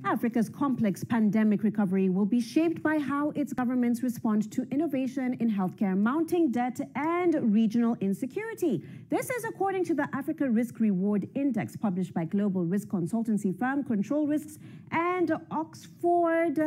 Africa's complex pandemic recovery will be shaped by how its governments respond to innovation in healthcare, mounting debt, and regional insecurity. This is according to the Africa Risk Reward Index published by global risk consultancy firm Control Risks and Oxford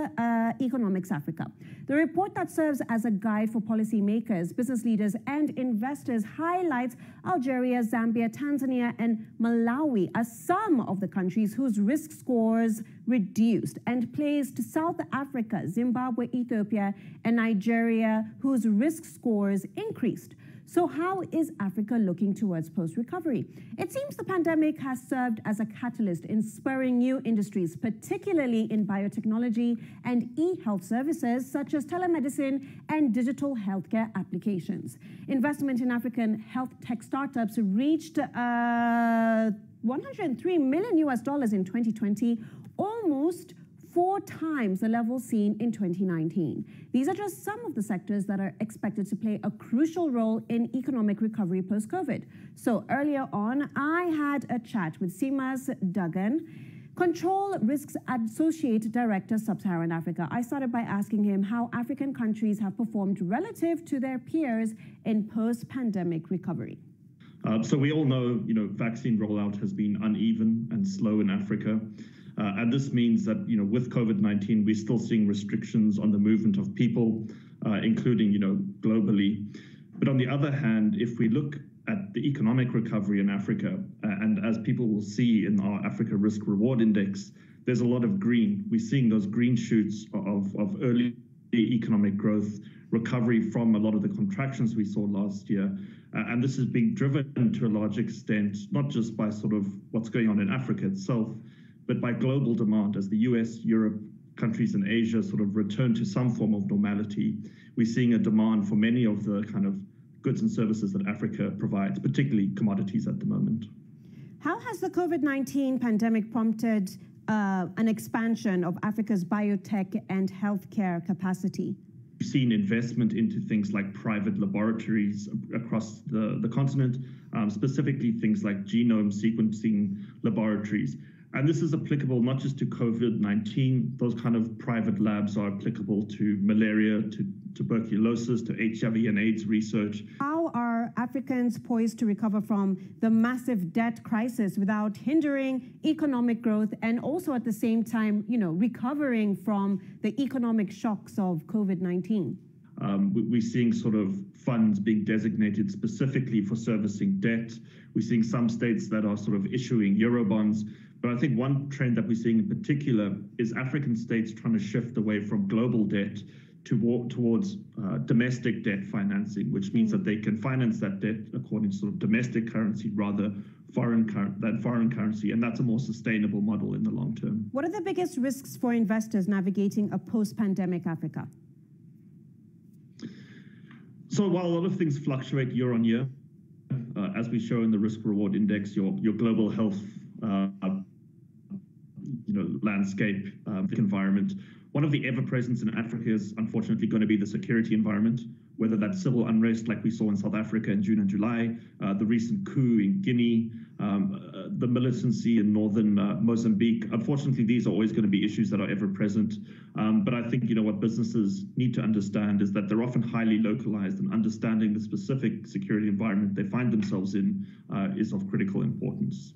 Economics Africa. The report that serves as a guide for policymakers, business leaders, and investors highlights Algeria, Zambia, Tanzania, and Malawi as some of the countries whose risk scores reduced, and placed South Africa, Zimbabwe, Ethiopia, and Nigeria, whose risk scores increased. So how is Africa looking towards post-recovery? It seems the pandemic has served as a catalyst in spurring new industries, particularly in biotechnology and e-health services such as telemedicine and digital healthcare applications. Investment in African health tech startups reached $103 million in 2020, almost 4 times the level seen in 2019. These are just some of the sectors that are expected to play a crucial role in economic recovery post-COVID. So earlier on, I had a chat with Seamus Duggan, Control Risks Associate Director Sub-Saharan Africa. I started by asking him how African countries have performed relative to their peers in post-pandemic recovery. So we all know, vaccine rollout has been uneven and slow in Africa. And this means that, with COVID-19, we're still seeing restrictions on the movement of people, including, globally. But on the other hand, if we look at the economic recovery in Africa, and as people will see in our Africa Risk Reward Index, there's a lot of green. We're seeing those green shoots of early economic growth, recovery from a lot of the contractions we saw last year. And this is being driven to a large extent, not just by sort of what's going on in Africa itself, but by global demand. As the US, Europe, countries in Asia sort of return to some form of normality, we're seeing a demand for many of the kind of goods and services that Africa provides, particularly commodities at the moment. How has the COVID-19 pandemic prompted an expansion of Africa's biotech and healthcare capacity? We've seen investment into things like private laboratories across the continent, specifically things like genome sequencing laboratories. And this is applicable not just to COVID-19, those kind of private labs are applicable to malaria, to tuberculosis, to HIV and AIDS research. How are Africans poised to recover from the massive debt crisis without hindering economic growth and also at the same time, recovering from the economic shocks of COVID-19? We're seeing sort of funds being designated specifically for servicing debt. We're seeing some states that are sort of issuing Eurobonds. But I think one trend that we're seeing in particular is African states trying to shift away from global debt towards domestic debt financing, which means that they can finance that debt according to sort of domestic currency rather than foreign currency. And that's a more sustainable model in the long term. What are the biggest risks for investors navigating a post-pandemic Africa? So while a lot of things fluctuate year on year, as we show in the Risk Reward Index, your global health landscape, environment. One of the ever-presents in Africa is unfortunately going to be the security environment, whether that's civil unrest like we saw in South Africa in June and July, the recent coup in Guinea, the militancy in northern Mozambique. Unfortunately, these are always going to be issues that are ever-present. But I think, what businesses need to understand is that they're often highly localized, and understanding the specific security environment they find themselves in is of critical importance.